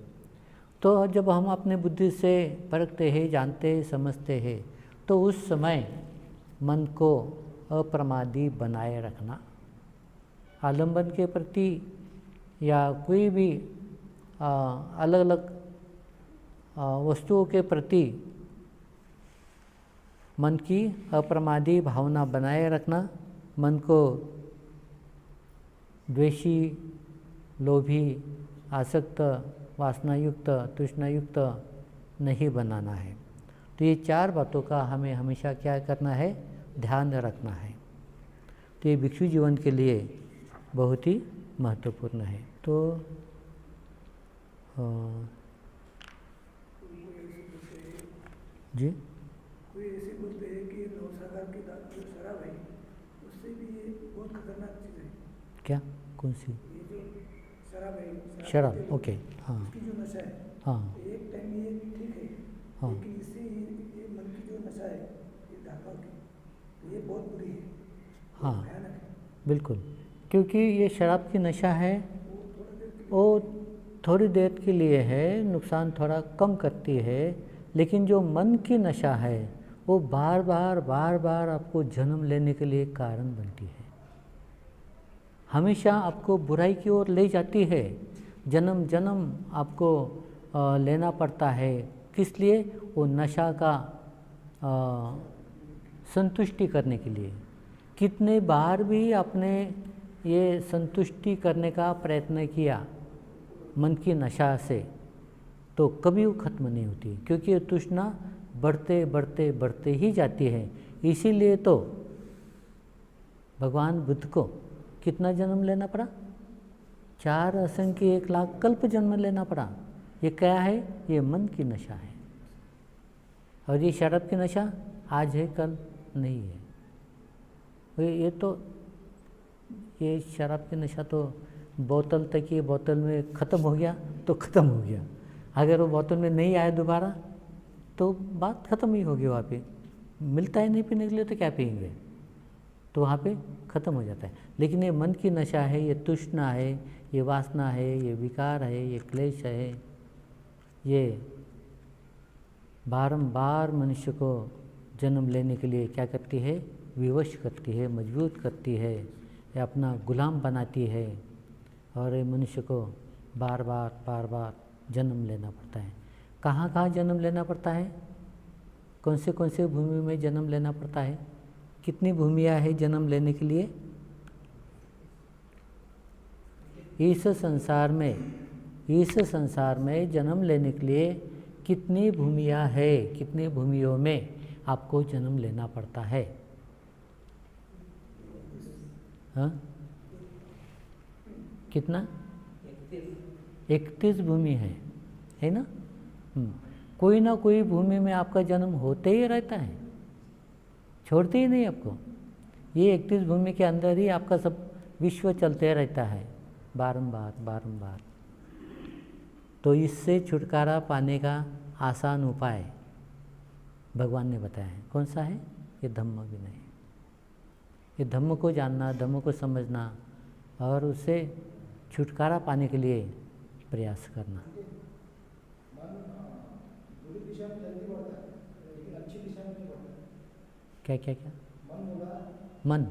तो जब हम अपने बुद्धि से परखते हैं, जानते, समझते हैं, तो उस समय मन को अप्रमादी बनाए रखना, आलंबन के प्रति या कोई भी अलग अलग वस्तुओं के प्रति मन की अप्रमादी भावना बनाए रखना, मन को द्वेषी, लोभी, आसक्त, वासनायुक्त, तृष्णायुक्त नहीं बनाना है। तो ये चार बातों का हमें हमेशा क्या करना है? ध्यान रखना है। तो ये भिक्षु जीवन के लिए बहुत ही महत्वपूर्ण है। तो जी, कोई ऐसे बोलते हैं कि नौसागर की जो शराब है उससे भी ये बहुत खतरनाक चीज़ है। क्या? कौन सी? ये जो शराब है, शराब, ओके, हाँ, इसकी जो नशा है, हाँ, एक टाइम ये ठीक है, हाँ, लेकिन इससे ये मन की जो नशा है, ये धारणा की, तो ये बहुत बुरी है, हाँ, भयानक है। बिल्कुल, क्योंकि ये शराब की नशा है, वो थोड़ी देर के लिए है, नुकसान थोड़ा कम करती है, लेकिन जो मन की नशा है वो बार बार आपको जन्म लेने के लिए कारण बनती है। हमेशा आपको बुराई की ओर ले जाती है। जन्म जन्म आपको लेना पड़ता है। किस लिए? वो नशा का संतुष्टि करने के लिए। कितने बार भी आपने ये संतुष्टि करने का प्रयत्न किया मन की नशा से, तो कभी वो खत्म नहीं होती, क्योंकि ये तृष्णा बढ़ते बढ़ते बढ़ते ही जाती है। इसीलिए तो भगवान बुद्ध को कितना जन्म लेना पड़ा? 4 असंख्य 1 लाख कल्प जन्म लेना पड़ा। ये क्या है? ये मन की नशा है। और ये शराब की नशा आज है कल नहीं है। ये शराब की नशा तो बोतल तक ही, बोतल में ख़त्म हो गया तो ख़त्म हो गया। अगर वो बोतल में नहीं आया दोबारा तो बात ख़त्म ही होगी। वहाँ पे मिलता है नहीं पीने के लिए तो क्या पिएंगे, तो वहाँ पे ख़त्म हो जाता है। लेकिन ये मन की नशा है, ये तृष्णा है, ये वासना है, ये विकार है, ये क्लेश है, ये बारंबार मनुष्य को जन्म लेने के लिए क्या करती है? विवश करती है, मजबूत करती है, ये अपना गुलाम बनाती है। और ये मनुष्य को बार बार जन्म लेना पड़ता है। कहाँ कहाँ जन्म लेना पड़ता है? कौन से भूमि में जन्म लेना पड़ता है? कितनी भूमियाँ है जन्म लेने के लिए? इस संसार में जन्म लेने के लिए कितनी भूमियाँ है? कितनी भूमियों में आपको जन्म लेना पड़ता है? हाँ, कितना? 31 भूमि है ना? कोई ना कोई भूमि में आपका जन्म होते ही रहता है, छोड़ते ही नहीं आपको। ये 31 भूमि के अंदर ही आपका सब विश्व चलते रहता है बारंबार। तो इससे छुटकारा पाने का आसान उपाय भगवान ने बताया है। कौन सा है? ये धम्म विनय। ये धम्म को जानना, धम्म को समझना और उससे छुटकारा पाने के लिए प्रयास करना। बुरी दिशा में जल्दी बढ़ता है, लेकिन अच्छी दिशा में नहीं बढ़ता है। क्या? मन बोला, मन,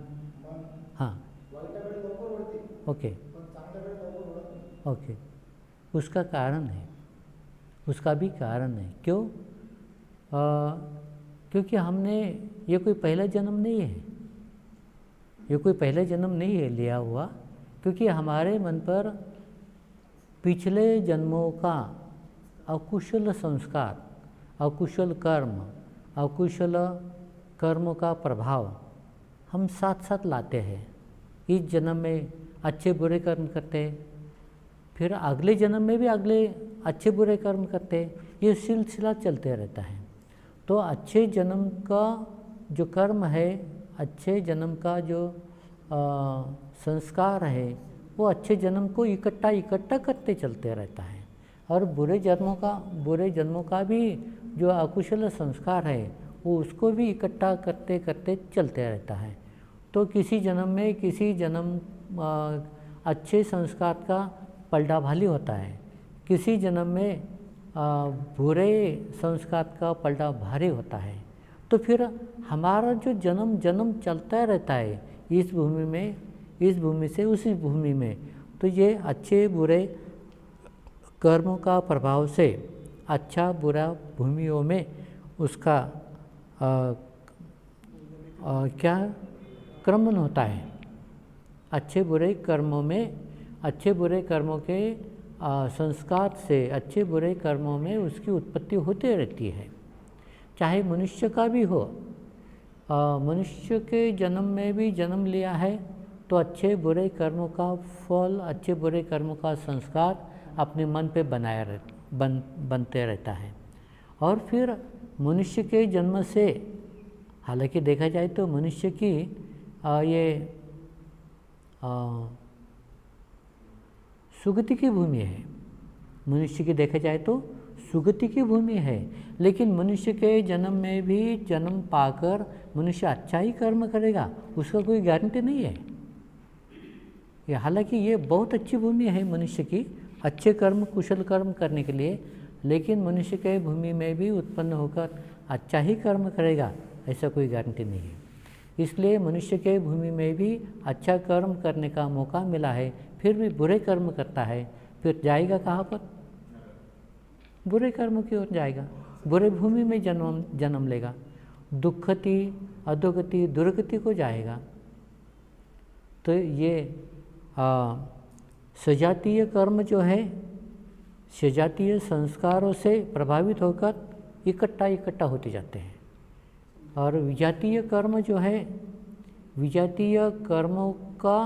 हाँ, वाईटाकडे लवकर वळते, ओके, पण चांगल्याकडे लवकर वळत नाही। ओके। उसका कारण है, उसका भी कारण है। क्यों? क्योंकि हमने ये कोई पहला जन्म नहीं है, ये कोई पहले जन्म नहीं है लिया हुआ, क्योंकि हमारे मन पर पिछले जन्मों का अकुशल संस्कार, अकुशल कर्म का प्रभाव हम साथ साथ लाते हैं। इस जन्म में अच्छे बुरे कर्म करते हैं, फिर अगले जन्म में भी अगले अच्छे बुरे कर्म करते हैं। ये सिलसिला चलते रहता है। तो अच्छे जन्म का जो कर्म है, अच्छे जन्म का जो संस्कार है, वो अच्छे जन्म को इकट्ठा करते चलते रहता है। और बुरे जन्मों का भी जो अकुशल संस्कार है, वो उसको भी इकट्ठा करते करते चलते रहता है। तो किसी जन्म अच्छे संस्कार का पलटा भाली होता है, किसी जन्म में बुरे संस्कार का पलटा भारी होता है। तो फिर हमारा जो जन्म चलता रहता है इस भूमि से उसी भूमि में, तो ये अच्छे बुरे कर्मों का प्रभाव से अच्छा बुरा भूमियों में उसका क्या क्रमण होता है। अच्छे बुरे कर्मों के संस्कार से अच्छे बुरे कर्मों में उसकी उत्पत्ति होती रहती है। चाहे मनुष्य का भी हो, मनुष्य के जन्म में भी जन्म लिया है तो अच्छे बुरे कर्मों का फल, अच्छे बुरे कर्मों का संस्कार अपने मन पे बनते रहता है। और फिर मनुष्य के जन्म से, हालांकि देखा जाए तो मनुष्य की सुगति की भूमि है। मनुष्य की देखा जाए तो सुगति की भूमि है, लेकिन मनुष्य के जन्म में भी जन्म पाकर मनुष्य अच्छा ही कर्म करेगा, उसका कोई गारंटी नहीं है। हालांकि ये बहुत अच्छी भूमि है मनुष्य की, अच्छे कर्म कुशल कर्म करने के लिए, लेकिन मनुष्य के भूमि में भी उत्पन्न होकर अच्छा ही कर्म करेगा, ऐसा कोई गारंटी नहीं है। इसलिए मनुष्य के भूमि में भी अच्छा कर्म करने का मौका मिला है, फिर भी बुरे कर्म करता है, फिर जाएगा कहाँ पर? बुरे कर्म की ओर जाएगा, बुरे भूमि में जन्म लेगा, दुखति, अधोगति, दुर्गति को जाएगा। तो ये सजातीय कर्म जो है, सजातीय संस्कारों से प्रभावित होकर इकट्ठा होते जाते हैं, और विजातीय कर्म जो है, विजातीय कर्मों का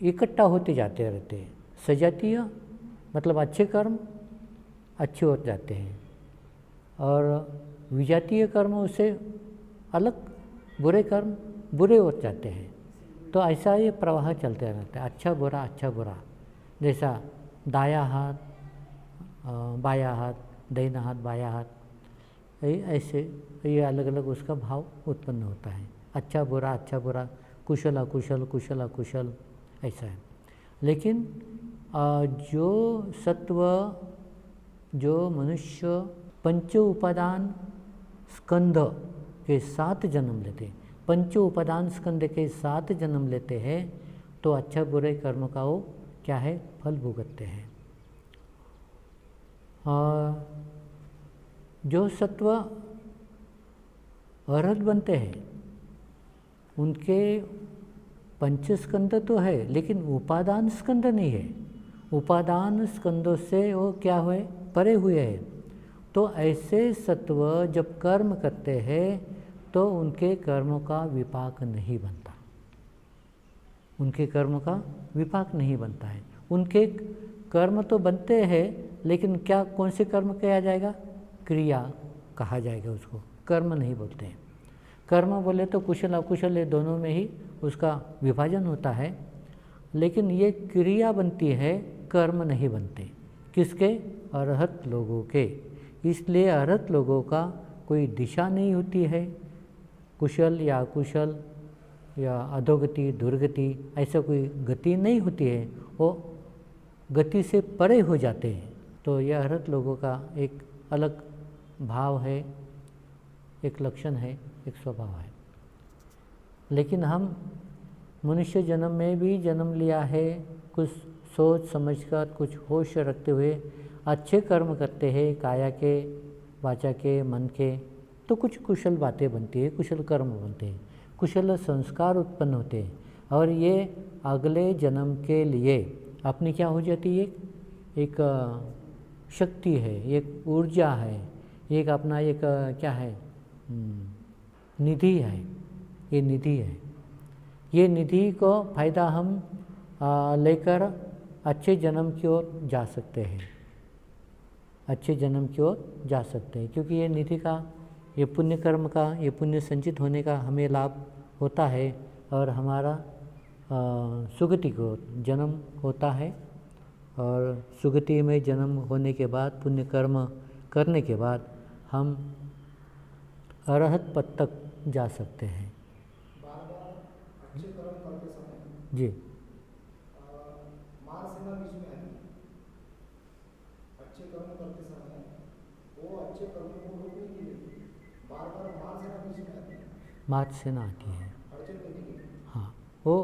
इकट्ठा होते जाते रहते हैं। सजातीय मतलब अच्छे कर्म अच्छे हो जाते हैं, और विजातीय कर्म उससे अलग बुरे कर्म बुरे हो जाते हैं। तो ऐसा ये प्रवाह चलते रहता है, अच्छा बुरा। जैसा दाया हाथ बाया हाथ, दाहिना हाथ बाया हाथ, ऐसे ये अलग अलग उसका भाव उत्पन्न होता है। अच्छा बुरा, कुशल अकुशल, ऐसा है। लेकिन जो सत्व, जो मनुष्य पंच उपादान स्कंध के साथ जन्म लेते हैं, पंच उपादान स्कंध के साथ जन्म लेते हैं, तो अच्छा बुरे कर्म का वो क्या है, फल भुगतते हैं। जो सत्व अर्हत बनते हैं उनके पंच स्कंद तो है, लेकिन उपादान स्कंद नहीं है। उपादान स्कंदों से वो क्या हुए, परे हुए हैं। तो ऐसे सत्व जब कर्म करते हैं तो उनके कर्मों का विपाक नहीं बनता, उनके कर्मों का विपाक नहीं बनता है। उनके कर्म तो बनते हैं, लेकिन क्या कौन से कर्म कहा जाएगा, क्रिया कहा जाएगा उसको, कर्म नहीं बोलते हैं। कर्म बोले तो कुशल अकुशल ये दोनों में ही उसका विभाजन होता है, लेकिन ये क्रिया बनती है, कर्म नहीं बनते। किसके, अरहत लोगों के। इसलिए अरहत लोगों का कोई दिशा नहीं होती है, कुशल या अकुशल या अधोगति दुर्गति ऐसा कोई गति नहीं होती है, वो गति से परे हो जाते हैं। तो यह अरहत लोगों का एक अलग भाव है, एक लक्षण है, एक स्वभाव है। लेकिन हम मनुष्य जन्म में भी जन्म लिया है, कुछ सोच समझकर, कुछ होश रखते हुए अच्छे कर्म करते हैं, काया के, वाचा के, मन के, तो कुछ कुशल बातें बनती है, कुशल कर्म बनते हैं, कुशल संस्कार उत्पन्न होते हैं, और ये अगले जन्म के लिए अपनी क्या हो जाती है, एक शक्ति है, एक ऊर्जा है, एक अपना एक क्या है, निधि है। ये निधि है, ये निधि को फायदा हम लेकर अच्छे जन्म की ओर जा सकते हैं, अच्छे जन्म की ओर जा सकते हैं, क्योंकि ये निधि का, ये पुण्य कर्म का, ये पुण्य संचित होने का हमें लाभ होता है, और हमारा सुगति को जन्म होता है, और सुगति में जन्म होने के बाद पुण्य कर्म करने के बाद हम अरहत पद तक जा सकते हैं। अच्छे कर्म करते समय जी, मार सेना बीच में आती है। अच्छे कर्म करते समय वो अच्छे कर्म को रोकने के लिए बार बार मार सेना बीच में आती है, मार्च से ना आती है। अड़चन देने के लिए। हाँ, वो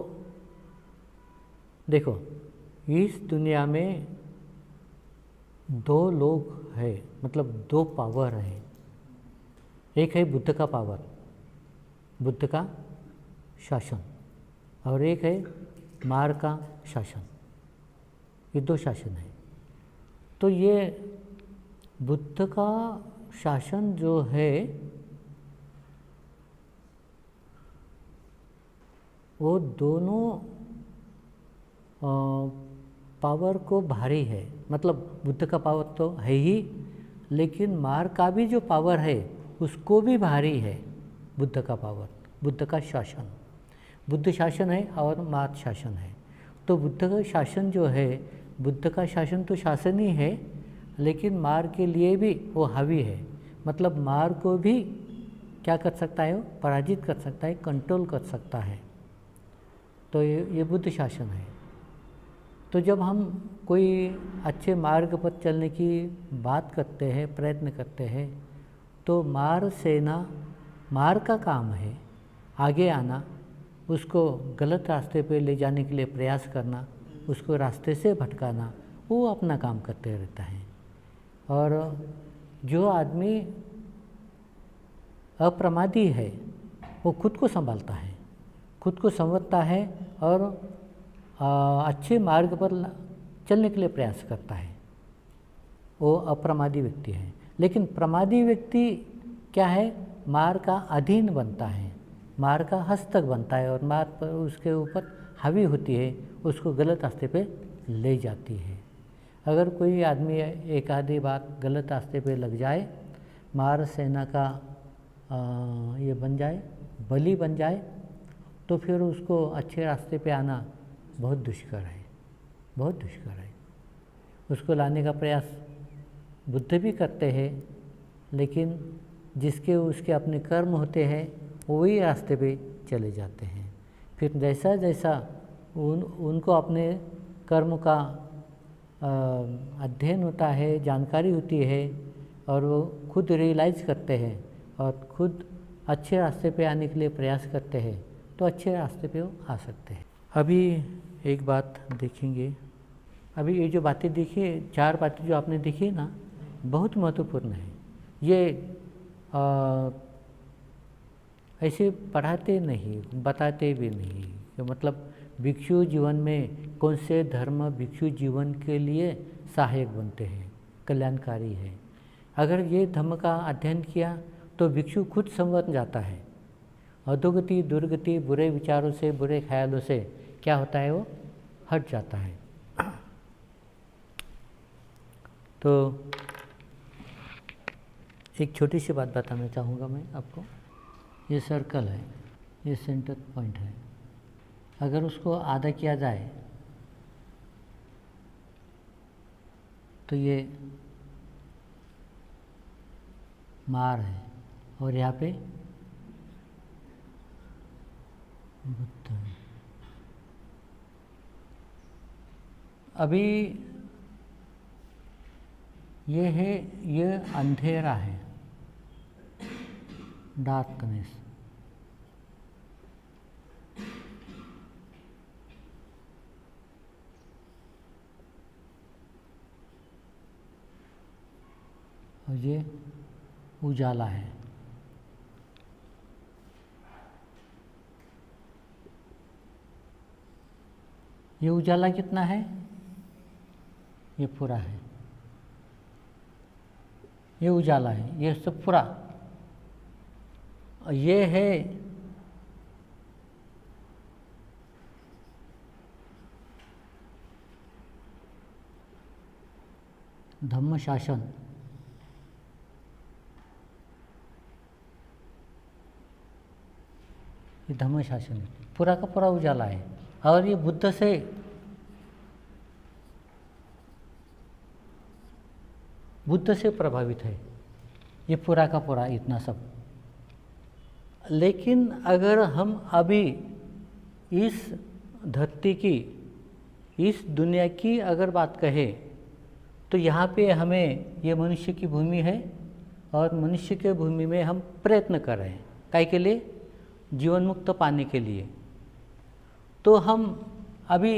देखो, इस दुनिया में दो लोग है, मतलब दो पावर है। एक है बुद्ध का पावर, बुद्ध का शासन, और एक है मार का शासन। ये दो शासन है। तो ये बुद्ध का शासन जो है वो दोनों पावर को भारी है। मतलब बुद्ध का पावर तो है ही, लेकिन मार का भी जो पावर है उसको भी भारी है बुद्ध का पावर, बुद्ध का शासन। बुद्ध शासन है और मार शासन है। तो बुद्ध का शासन जो है, बुद्ध का शासन तो शासन ही है, लेकिन मार के लिए भी वो हावी है। मतलब मार को भी क्या कर सकता है, वो पराजित कर सकता है, कंट्रोल कर सकता है। तो ये बुद्ध शासन है। तो जब हम कोई अच्छे मार्ग पर चलने की बात करते हैं, प्रयत्न करते हैं, तो मार सेना मार्ग का काम है आगे आना, उसको गलत रास्ते पे ले जाने के लिए प्रयास करना, उसको रास्ते से भटकाना, वो अपना काम करते रहता है। और जो आदमी अप्रमादी है वो खुद को संभालता है, खुद को संवरता है और अच्छे मार्ग पर चलने के लिए प्रयास करता है, वो अप्रमादी व्यक्ति है। लेकिन प्रमादी व्यक्ति क्या है, मार्ग का अधीन बनता है, मार्ग का हस्तक बनता है और मार्ग पर उसके ऊपर हावी होती है, उसको गलत रास्ते पे ले जाती है। अगर कोई आदमी एक आधी बार गलत रास्ते पे लग जाए, मार सेना का ये बन जाए, बलि बन जाए, तो फिर उसको अच्छे रास्ते पे आना बहुत दुष्कर है, बहुत दुष्कर है। उसको लाने का प्रयास बुद्ध भी करते हैं, लेकिन जिसके उसके अपने कर्म होते हैं वही रास्ते पे चले जाते हैं। फिर जैसा जैसा उनको अपने कर्म का अध्ययन होता है, जानकारी होती है और वो खुद रियलाइज़ करते हैं और खुद अच्छे रास्ते पे आने के लिए प्रयास करते हैं, तो अच्छे रास्ते पे वो आ सकते हैं। अभी एक बात देखेंगे, अभी ये जो बातें देखिए, 4 बातें जो आपने देखी ना, बहुत महत्वपूर्ण है। ये ऐसे पढ़ाते नहीं, बताते भी नहीं कि मतलब भिक्षु जीवन में कौन से धर्म भिक्षु जीवन के लिए सहायक बनते हैं, कल्याणकारी है। अगर ये धर्म का अध्ययन किया तो भिक्षु खुद संवर जाता है, अधोगति दुर्गति बुरे विचारों से बुरे ख्यालों से क्या होता है, वो हट जाता है। तो एक छोटी सी बात बताना चाहूँगा मैं आपको। ये सर्कल है, ये सेंटर पॉइंट है, अगर उसको आधा किया जाए तो ये मार है और यहाँ पे बुद्ध है। अभी ये है, ये अंधेरा है, डार्कनेस। और ये उजाला है। ये उजाला कितना है, ये पूरा है, ये उजाला है, ये सब पूरा। ये है धम्म शासन, ये धम्म शासन है, पूरा का पूरा उजाला है। और ये बुद्ध से प्रभावित है, ये पूरा का पूरा इतना सब। लेकिन अगर हम अभी इस धरती की, इस दुनिया की अगर बात कहें तो यहाँ पे हमें, ये मनुष्य की भूमि है और मनुष्य के भूमि में हम प्रयत्न कर रहे हैं, काय के लिए, जीवन मुक्त पाने के लिए। तो हम अभी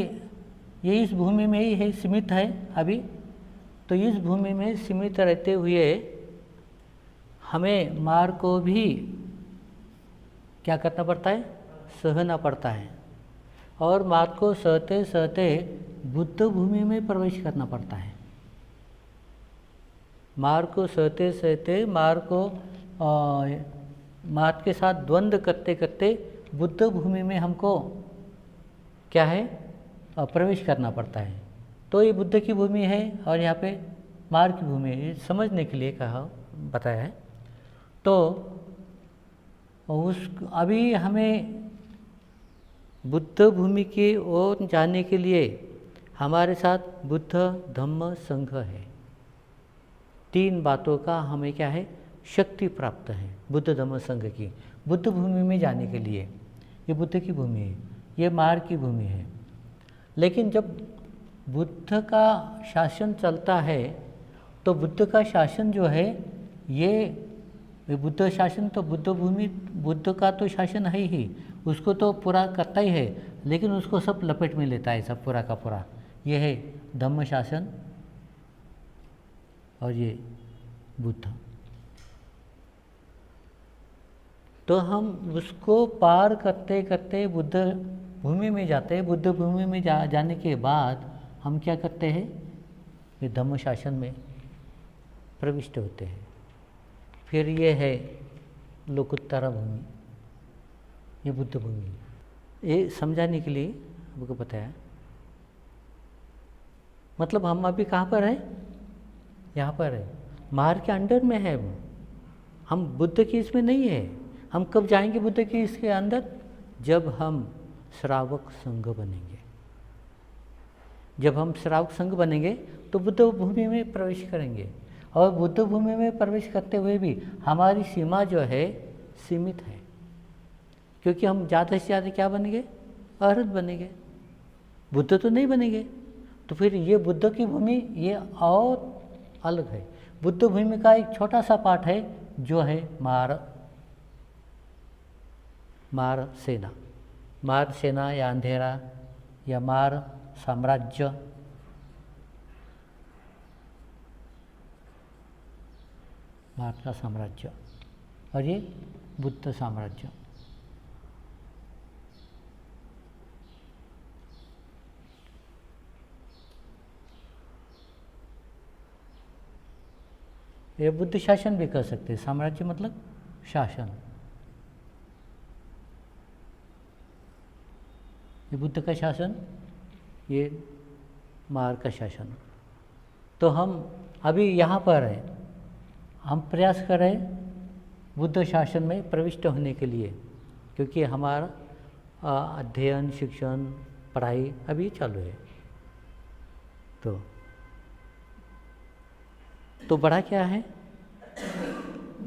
ये इस भूमि में ही है, सीमित है अभी। तो इस भूमि में सीमित रहते हुए हमें मार को भी क्या करना पड़ता है, सहना पड़ता है। और मार को सहते सहते बुद्ध भूमि में प्रवेश करना पड़ता है। मार को सहते सहते मार के साथ द्वंद्व करते करते बुद्ध भूमि में हमको क्या है, प्रवेश करना पड़ता है। तो ये बुद्ध की भूमि है और यहाँ पे मार की भूमि है, समझने के लिए कहा बताया है। तो अभी हमें बुद्ध भूमि की ओर जाने के लिए हमारे साथ बुद्ध धम्म संघ है। 3 बातों का हमें क्या है, शक्ति प्राप्त है बुद्ध धम्म संघ की, बुद्ध भूमि में जाने के लिए। ये बुद्ध की भूमि है, ये मार की भूमि है। लेकिन जब बुद्ध का शासन चलता है तो बुद्ध का शासन जो है ये ये बुद्ध शासन तो बुद्ध भूमि, बुद्ध का तो शासन है ही, उसको तो पूरा करता ही है, लेकिन उसको सब लपेट में लेता है, सब पूरा का पूरा। ये है धम्म शासन और ये बुद्ध। तो हम उसको पार करते करते बुद्ध भूमि में जाते हैं। बुद्ध भूमि में जाने के बाद हम क्या करते हैं, ये धम्म शासन में प्रविष्ट होते हैं। फिर ये है लोकोत्तरा भूमि, ये बुद्ध भूमि। ये समझाने के लिए आपको बताया, मतलब हम अभी कहाँ पर हैं, यहाँ पर है, मार के अंडर में है हम, बुद्ध की इसमें नहीं है। हम कब जाएंगे बुद्ध की इसके अंदर, जब हम श्रावक संघ बनेंगे। जब हम श्रावक संघ बनेंगे तो बुद्ध भूमि में प्रवेश करेंगे, और बुद्ध भूमि में प्रवेश करते हुए भी हमारी सीमा जो है सीमित है, क्योंकि हम ज़्यादा से ज़्यादा क्या बनेंगे, अरहत बनेंगे, बुद्ध तो नहीं बनेंगे। तो फिर ये बुद्ध की भूमि ये और अलग है। बुद्ध भूमि का एक छोटा सा पार्ट है जो है मार सेना या अंधेरा या मार साम्राज्य, मार का साम्राज्य, और ये बुद्ध साम्राज्य। ये बुद्ध शासन भी कर सकते हैं, साम्राज्य मतलब शासन। ये बुद्ध का शासन, ये मार का शासन। तो हम अभी यहाँ पर हैं, हम प्रयास कर रहे हैं बुद्ध शासन में प्रविष्ट होने के लिए, क्योंकि हमारा अध्ययन, शिक्षण, पढ़ाई अभी चालू है। तो बड़ा क्या है,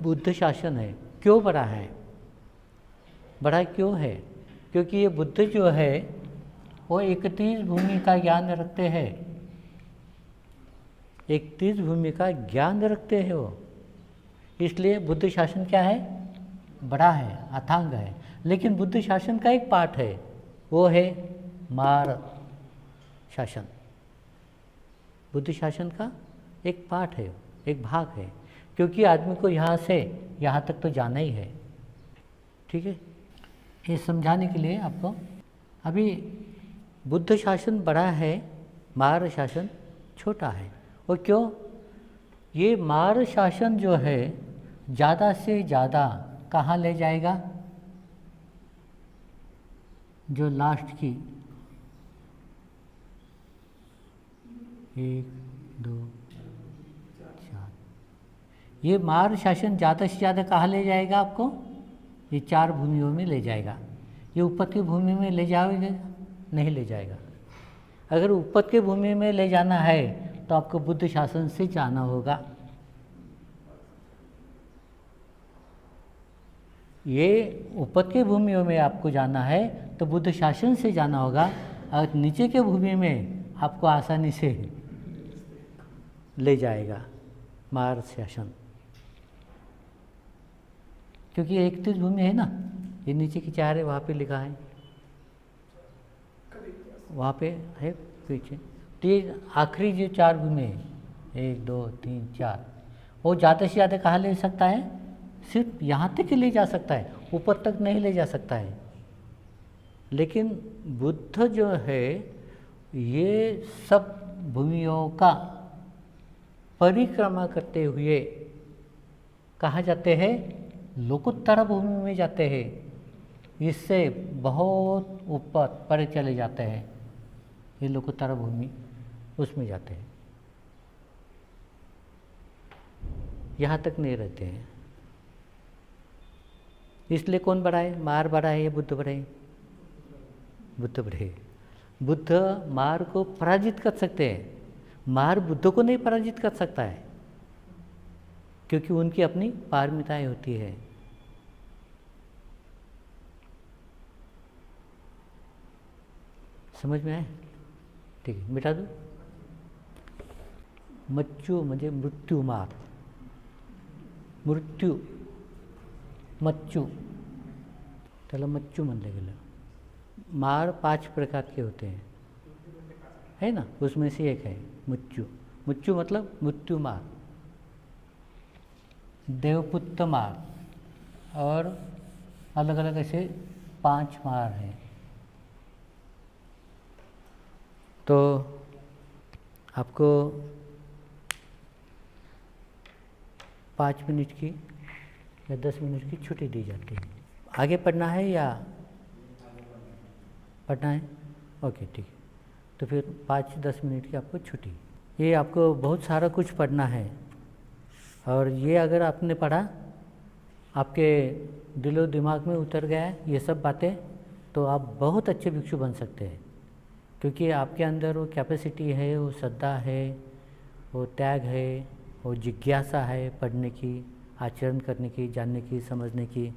बुद्ध शासन है। क्यों बड़ा है, बड़ा क्यों है, क्योंकि ये बुद्ध जो है वो 31 भूमि का ज्ञान रखते हैं, 31 भूमि का ज्ञान रखते हैं वो, इसलिए बुद्ध शासन क्या है, बड़ा है, अथांग है। लेकिन बुद्ध शासन का एक पार्ट है, वो है मार शासन। बुद्ध शासन का एक पार्ट है, एक भाग है, क्योंकि आदमी को यहाँ से यहाँ तक तो जाना ही है। ठीक है, ये समझाने के लिए आपको, अभी बुद्ध शासन बड़ा है, मार शासन छोटा है। और क्यों, ये मार शासन जो है ज़्यादा से ज़्यादा कहाँ ले जाएगा, जो लास्ट की 1 2 4, ये मार शासन ज़्यादा से ज़्यादा कहाँ ले जाएगा आपको, ये 4 भूमियों में ले जाएगा। ये ऊपर की भूमि में ले जाओगे, नहीं ले जाएगा। अगर ऊपर की भूमि में ले जाना है तो आपको बुद्ध शासन से जाना होगा। ये ऊपर की भूमियों में आपको जाना है तो बुद्ध शासन से जाना होगा, और नीचे के भूमि में आपको आसानी से ले जाएगा मार शासन, क्योंकि 31 भूमि है ना, ये नीचे की 4 है, वहाँ पे लिखा है, वहाँ पे है पीछे। तो ये आखिरी जो 4 भूमि है, 1 2 3 4, वो ज़्यादा से ज़्यादा कहाँ ले सकता है, सिर्फ यहाँ तक ही ले जा सकता है, ऊपर तक नहीं ले जा सकता है। लेकिन बुद्ध जो है ये सब भूमियों का परिक्रमा करते हुए कहाँ जाते हैं, लोकोत्तर भूमि में जाते हैं, इससे बहुत ऊपर परे चले जाते हैं, ये लोकोत्तर भूमि उसमें जाते हैं, यहाँ तक नहीं रहते हैं। इसलिए कौन बड़ा है, मार बड़ा है या बुद्ध बड़ा है, बुद्ध बड़े। बुद्ध मार को पराजित कर सकते हैं, मार बुद्ध को नहीं पराजित कर सकता है, क्योंकि उनकी अपनी पारमिताएं होती है। समझ में आए, ठीक है, मिटा दो। मच्चू म्हणजे मृत्यू मार, मृत्यू मच्चू, त्याला मच्चू म्हणलं गेलं. मार 5 प्रकार के होते हैं, है ना, उसमें से एक है मुच्चू. मुच्चू मतलब मृत्यु मार, देवपुत्त मार, और अलग अलग ऐसे 5 मार हैं. तो आपको 5 मिनट की या 10 मिनट की छुट्टी दी जाती है. आगे पढ़ना है या पढ़ना है? ओके, ठीक है. तो फिर 5-10 मिनट की आपको छुट्टी. ये आपको बहुत सारा कुछ पढ़ना है, और ये अगर आपने पढ़ा, आपके दिलो दिमाग में उतर गया है ये सब बातें, तो आप बहुत अच्छे भिक्षु बन सकते हैं. क्योंकि आपके अंदर वो कैपेसिटी है, वो श्रद्धा है, वो त्याग है, वो जिज्ञासा है पढ़ने की, आचरण करने की, जानने की, समझने की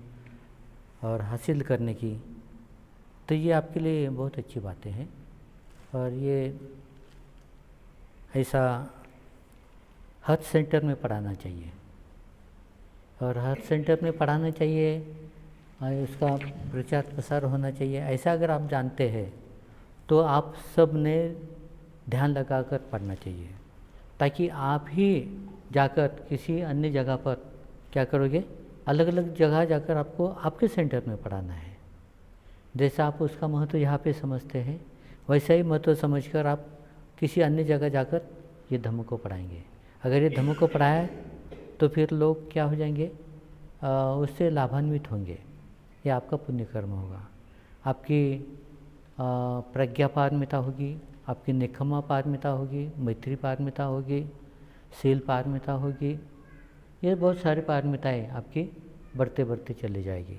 और हासिल करने की. तो ये आपके लिए बहुत अच्छी बातें हैं. और ये ऐसा हर सेंटर में पढ़ाना चाहिए, और हर सेंटर में पढ़ाना चाहिए, और उसका प्रचार प्रसार होना चाहिए. ऐसा अगर आप जानते हैं तो आप सब ने ध्यान लगाकर पढ़ना चाहिए, ताकि आप ही जाकर किसी अन्य जगह पर क्या करोगे, अलग अलग जगह जाकर आपको आपके सेंटर में पढ़ाना है. जैसा आप उसका महत्व यहाँ पे समझते हैं, वैसा ही महत्व समझकर आप किसी अन्य जगह जाकर ये धम्म को पढ़ाएंगे. अगर ये धम्म को पढ़ाया तो फिर लोग क्या हो जाएंगे, उससे लाभान्वित होंगे. ये आपका पुण्य कर्म होगा, आपकी प्रज्ञा पारमिता होगी, आपकी निखम्मा पारमिता होगी, मैत्री पारमिता होगी, शील पारमिता होगी. ये बहुत सारी पारमिताएँ आपकी बढ़ते बढ़ते चली जाएगी.